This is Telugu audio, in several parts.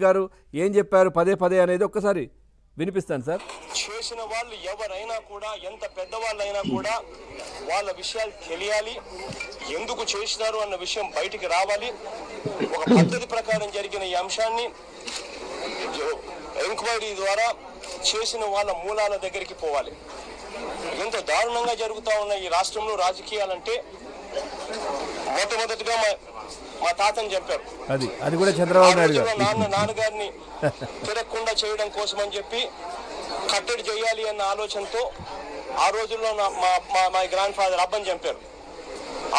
గారు ఏం చెప్పారు పదే పదే అనేది ఒక్కసారి వినిపిస్తాను సార్. చేసిన వాళ్ళు ఎవరైనా కూడా ఎంత పెద్దవాళ్ళైనా కూడా వాళ్ళ విషయాలు తెలియాలి, ఎందుకు చేసినారు అన్న విషయం బయటికి రావాలి. ఒక పద్ధతి ప్రకారం జరిగిన ఈ అంశాన్ని ఎంక్వైరీ ద్వారా చేసిన వాళ్ళ మూలాల దగ్గరికి పోవాలి. ఎంత దారుణంగా జరుగుతూ ఉన్న ఈ రాష్ట్రంలో రాజకీయాలంటే మొట్టమొదటిగా మా తాతని చెప్పారు. అది కూడా చంద్రబాబు నాయుడు గారు నాన్నగారిని తిరగకుండా చేయడం కోసం అని చెప్పి కట్టడి చేయాలి అన్న ఆలోచనతో ఆ రోజుల్లో మా గ్రాండ్ ఫాదర్ అబ్బని చంపారు.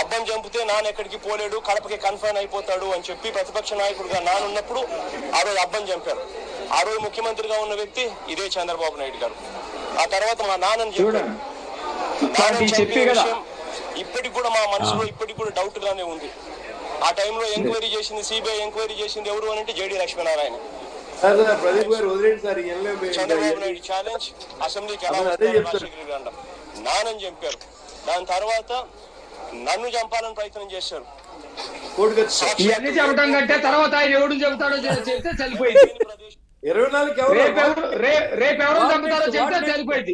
అబ్బని చంపితే నాన్న ఎక్కడికి పోలేడు, కడపకి కన్ఫైన్ అయిపోతాడు అని చెప్పి ప్రతిపక్ష నాయకుడిగా నానున్నప్పుడు ఆ రోజు అబ్బని చంపారు. ఆ రోజు ముఖ్యమంత్రిగా ఉన్న వ్యక్తి ఇదే చంద్రబాబు నాయుడు గారు. ఆ తర్వాత మా నాన్నని చెప్పారు. ఇప్పటికి కూడా మా మనసులో ఇప్పటికి కూడా డౌట్ గానే ఉంది. ఆ టైంలో ఎంక్వైరీ చేసింది, సిబిఐ ఎంక్వైరీ చేసింది ఎవరు అని అంటే జేడి లక్ష్మీనారాయణ. చంద్రబాబు నాయుడు ఛాలెంజ్ అసెంబ్లీకి ఎలా రాజశేఖర్ నానని చంపారు. దాని తర్వాత నన్ను చంపాలని ప్రయత్నం చేశారు. ఇవన్నీ చెప్పడం కంటే తర్వాత ఆయన ఎవడు చెబుతాడో చెప్తే చనిపోయింది. రేపు ఎవరు చంపుతారో చెప్తే చనిపోయింది.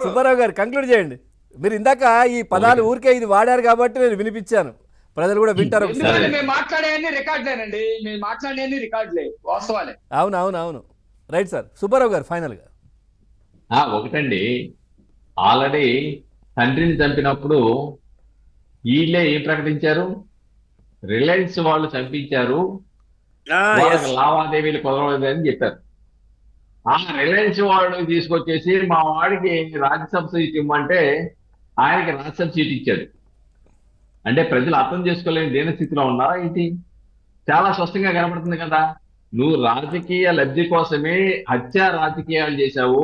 సుబ్బారావు గారు కంక్లూడ్ చేయండి. మీరు ఇందాక ఈ పదాలు ఊరికే ఇది వాడారు కాబట్టి నేను వినిపించాను, ప్రజలు కూడా వింటారు. మేము మాట్లాడేవన్నీ రికార్డులేనండి, మేము మాట్లాడేవన్నీ రికార్డులే, వాస్తవాలే. అవును రైట్ సార్. సుబ్బారావు గారు ఫైనల్ గా ఒకటండి, ఆల్రెడీ తండ్రిని చంపినప్పుడు వీళ్ళే ఏం ప్రకటించారు, రిలయన్స్ వాళ్ళు చంపించారు, లావాదేవీలు కుదరలేదని చెప్పారు. ఆ రిలయన్స్ వాళ్ళు తీసుకొచ్చేసి మా వాడికి రాజ్యసభ సీట్ ఇవ్వమంటే ఆయనకి రాజ్యసభ సీట్ ఇచ్చాడు. అంటే ప్రజలు అర్థం చేసుకోలేని దేని స్థితిలో ఉన్నారా ఏంటి? చాలా స్పష్టంగా కనబడుతుంది కదా. నువ్వు రాజకీయ లబ్ధి కోసమే హత్య రాజకీయాలు చేశావు,